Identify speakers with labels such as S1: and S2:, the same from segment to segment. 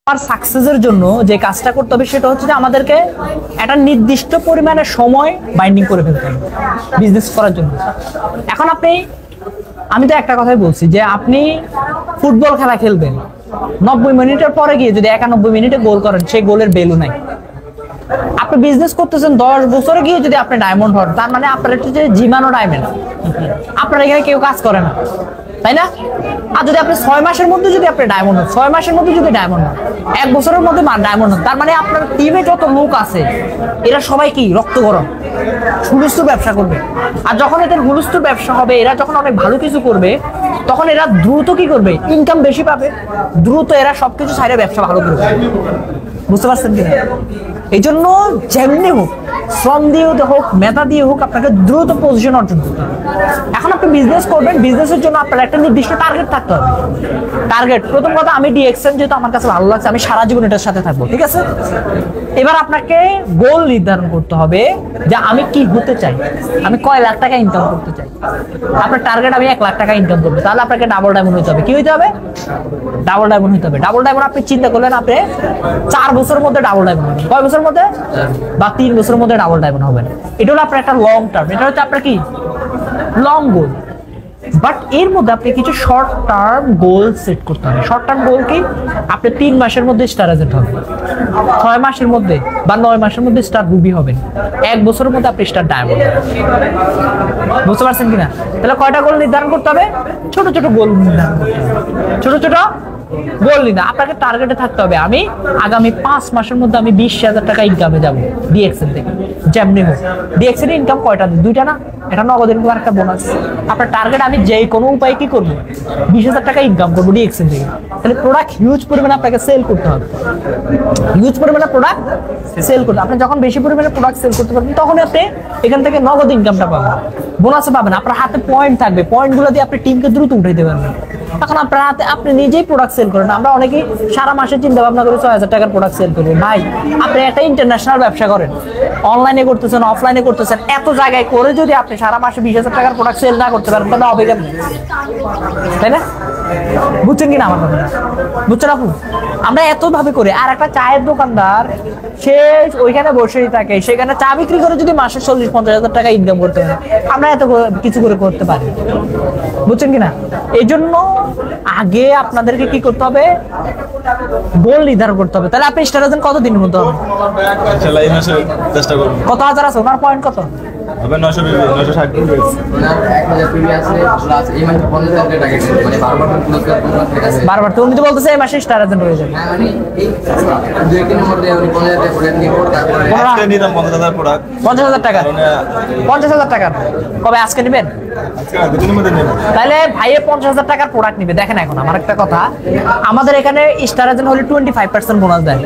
S1: আর সাকসেসের জন্য যে কাজটা করতে হবে সেটা হচ্ছে যে আমাদেরকে একটা নির্দিষ্ট পরিমাণে সময় বাইন্ডিং করে ফেলতে হবে বিজনেস করার জন্য। এখন আমি তো একটা কথাই বলছি যে আপনি ফুটবল খেলা খেলবেন, 90 মিনিটের পরে গিয়ে যদি 91 মিনিটে গোল করেন, সেই গোলের ভ্যালু নাই। আপনি বিজনেস করতেছেন 10 বছরে গিয়ে যদি আপনি ডায়মন্ড হন, তার মানে আপনার একটু যে জিমানো ডায়মন্ড, আপনার এখানে কেউ কাজ করে না, তাই না? আর যদি আপনি 6 মাসের মধ্যে যদি আপনি ডায়মন্ড হন, 6 মাসের মধ্যে যদি ডায়মন্ড হন, 1 বছরের মধ্যে ডায়মন্ড হন, তার মানে আপনার টিমে যত লোক আছে এরা সবাই কি রক্ত গরম হুলস্থুল ব্যবসা করবে। আর যখন এদের হুলস্থুল ব্যবসা হবে, এরা যখন অনেক ভালো কিছু করবে, তখন এরা দ্রুত কি করবে, ইনকাম বেশি পাবে, দ্রুত এরা সবকিছু ছাইড়ে ব্যবসা ভালো করবে। বুঝতে পারছেন কিনা? এই জন্য যেমনি হোক, শ্রম দিয়ে হোক, মেধা দিয়ে হোক, আপনাকে দ্রুত পজিশন অর্জন করতে হবে। এখন আপনি বিজনেস করবেন, বিজনেসের জন্য আপনার একটা নির্দিষ্ট টার্গেট থাকতে হবে। টার্গেট, প্রথম কথা, আমি ডিএক্সএন যেহেতু আমার কাছে ভালো লাগছে, আমি সারা জীবন এটার সাথে থাকবো, ঠিক আছে? এবার আপনাকে গোল নির্ধারণ করতে হবে যে আমি কি হতে চাই, আমি কয় লাখ টাকা ইনকাম করতে চাই। আপনার টার্গেট আমি 1 লাখ টাকা ইনকাম করবো, তাহলে আপনাকে ডাবল ডায়মন্ড হতে হবে। কি হইতে হবে? ডাবল ডায়মন্ড হতে হবে। ডাবল ডায়মন্ড আপনি চিন্তা করলেন, আপনি 4 বছরের মধ্যে ডাবল ডায়মন্ড হবেন। কয় বছরের মধ্যে? বা 3 বছরের মধ্যে ডাবল ডায়মন্ড হবেন। এটা হলো আপনার একটা লং টার্ম, এটা হচ্ছে আপনার কি লং গোল। বাট এর মধ্যে আপনি কিছু শর্ট টার্ম গোল সেট করতে হবে। শর্ট টার্ম গোল কি? আপনি 3 মাসের মধ্যে স্টার এজেন্ট হবেন, 6 মাসের মধ্যে বা 9 মাসের মধ্যে স্টার রুবি হবেন, 1 বছরের মধ্যে আপনি স্টার ডায়মন্ড। বুঝতে পারছেন কিনা? তাহলে কয়টা গোল নির্ধারণ করতে হবে? ছোট ছোট গোল নির্ধারণ করতে হবে, ছোট ছোট গোল নিতে। আপনাকে টার্গেটে থাকতে হবে আমি আগামী 5 মাসের মধ্যে আমি 20,000 টাকা ইনকামে যাবো ডিএক্সএন থেকে। যেমনি হোক, ডিএক্সএন ইনকাম কয়টা? 2টা না? এটা নগদের উপর একটা বোনাস। আপনার টার্গেট আমি যে কোনো উপায় কি করবো, 20,000 টাকা ইনকাম করবো ডিএক্সএন থেকে। তাহলে প্রোডাক্ট হিউজ পরিমাণে আপনাকে সেল করতে হবে, হিউজ পরিমাণে প্রোডাক্ট সেল করতে। আপনি যখন বেশি পরিমাণে প্রোডাক্ট সেল করতে পারবেন, তখন আপনি এখান থেকে নগদ ইনকামটা পাবেন, বোনাসে পাবেন। আপনার হাতে পয়েন্ট থাকবে, পয়েন্টগুলো দিয়ে আপনি টিমকে দ্রুত উঠাইতে পারবেন। এখন আপনার হাতে আপনি নিজেই প্রোডাক্ট সেল করেন। আমরা অনেকেই সারা মাসে চিন্তা ভাবনা করে 6,000 টাকার প্রোডাক্ট সেল করবো। ভাই, আপনি একটা ইন্টারন্যাশনাল ব্যবসা করেন, অনলাইনে করতেছেন, অফলাইনে করতেছেন, এত জায়গায় করে যদি আপনি সারা মাসে 20,000 টাকার প্রোডাক্ট সেল না করতে পারেন, তাহলে হবে কেন? তাই না? বুঝছেন কিনা আমার কথা? বুঝছেন আপু? আমরা এত ভাবে করি। আর একটা চায়ের দোকানদার, সে ওইখানে বসেই থাকে, সেখানে চা বিক্রি করে যদি মাসে 40-50,000 টাকা ইনকাম করতে পারে, আমরা এত কিছু করে করতে পারি। বুঝছেন কিনা? এই জন্য আগে আপনাদেরকে কি করতে হবে, গোল নির্ধারণ করতে হবে। তাহলে আপনি স্টার এজেন্ট কত দিনের মধ্যে হবে?
S2: এই মাসে চেষ্টা করব।
S1: কত হাজার আছে ওনার পয়েন্ট? কত
S2: হবে? 960
S1: বারবার তো উনি তো বলতেছে এই মাসে স্টার এজেন্ট হয়ে যাবে।
S2: আজকে নিলাম 50,000 প্রোডাক্ট,
S1: 50,000 টাকা, 50,000 টাকা কবে? আজকে নেবেন?
S2: আজকে না, দুদিনের মধ্যে নেব।
S1: তাহলে ভাইয়ে 50,000 টাকার প্রোডাক্ট নিবে। দেখেন, এখন আমার একটা কথা, আমাদের এখানে স্টার এজেন্ট হলে 25% বোনাস দেয়।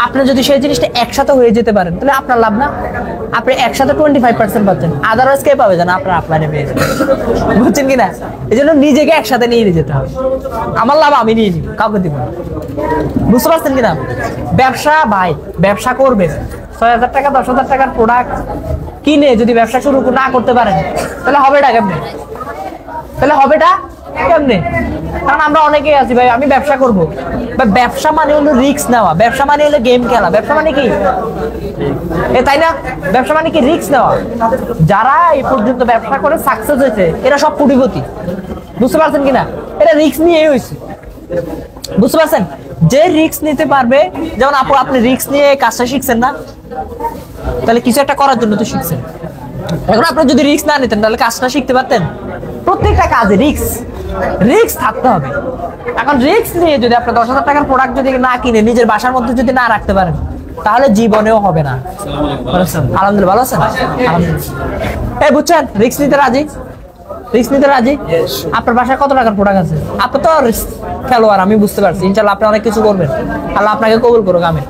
S1: আপনি যদি সেই জিনিসটা একসাথে হয়ে যেতে পারেন, তাহলে আপনার লাভ না? আপনি একসাথে 25% পাচ্ছেন, আদারওয়াইজ কে পাবে? জানা আপনার আপলাইনে পেয়ে যাবেন। বুঝছেন কিনা? এই জন্য নিজেকে একসাথে নিয়ে যেতে হবে। আমার লাভ আমি নিয়ে নিব, কাউকে দিব না। বুঝতে পারছেন কিনা? ব্যবসা ভাই, ব্যবসা করবেন, 6,000 টাকা 10,000 টাকার প্রোডাক্ট কিনে যদি ব্যবসা শুরু না করতে পারেন, তাহলে হবেটা কেমনে? তাহলে হবেটা কেমনে? কারণ আমরা অনেকেই আছি ভাই, আমি ব্যবসা করব। ব্যবসা মানে হলো রিস্ক নেওয়া, ব্যবসা মানে হলো গেম খেলা। ব্যবসা মানে কি? তাই না? ব্যবসা মানে কি? রিস্ক নেওয়া। যারা এই পর্যন্ত ব্যবসা করে সাকসেস হয়েছে, এরা সব কোটিপতি। বুঝতে পারছেন কিনা? এটা রিস্ক নিয়েই হয়েছে। বুঝতে পারছেন? যে রিস্ক নিতে পারবে, যেমন আপনি রিস্ক নিয়ে কাজটা শিখছেন না, তাহলে কিছু একটা করার জন্য তো শিখছেন। এখন আপনি যদি রিস্ক না নিতেন, তাহলে কাজটা শিখতে পারতেন? প্রত্যেকটা কাজে রিস্ক থাকতে হবে। এখন রিস্ক নিয়ে যদি আপনি 10,000 টাকার প্রোডাক্ট যদি না কিনে নিজের বাসার মধ্যে যদি না রাখতে পারেন, তাহলে জীবনেও হবে না। আলহামদুলিল্লাহ, ভালো আছেন? আলহামদুলিল্লাহ। এই বুঝছেন, রিস্ক নিতে রাজি? রিস্ক নিতে রাজি? আপনার বাসায় কত টাকার প্রোডাক্ট আছে? আপনি তো খেলোয়াড়, আমি বুঝতে পারছি। ইনশাআল্লাহ আপনি অনেক কিছু করবেন, আল্লাহ আপনাকে কবুল করুক। আমি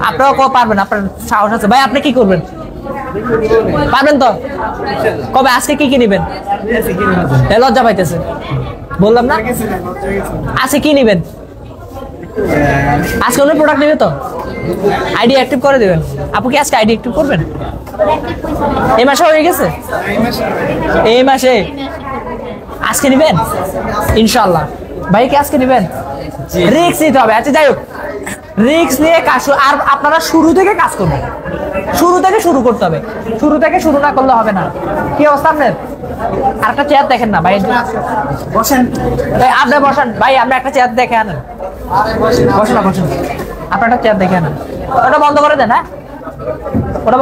S1: আপনারাও পারবেন, আপনার সাহস আছে। ভাই, আপনি কি করবেন? পারবেন তো? কবে? আজকে কি কি নিবেন? লজ্জা পাইতেছে, বললাম না? আজকে কি নিবেন? আজকে অন্য প্রোডাক্ট নেবে তো? আইডি অ্যাক্টিভ করে দেবেন। আপনি কি আজকে আইডি অ্যাক্টিভ করবেন? এই মাসে হয়ে গেছে? এই মাসে আজকে নিবেন ইনশাআল্লাহ। ভাই কি আজকে নিবেন? রিস্ক নিতে হবে। আচ্ছা, যাই হোক, রিস্ক নিয়ে কাজ আর আপনারা শুরু থেকে কাজ করবেন, শুরু থেকে শুরু করতে হবে, শুরু থেকে শুরু না করলে হবে না। কি অবস্থা আপনার? আর একটা চেয়ার দেখেন না ভাই, বসেন আপনি বসেন ভাই, আপনি একটা চেয়ার দেখে আনেন, বসেন না বসেন, আপনার একটা চেয়ার দেখে আনেন, ওটা বন্ধ করে দেন। হ্যাঁ ওটা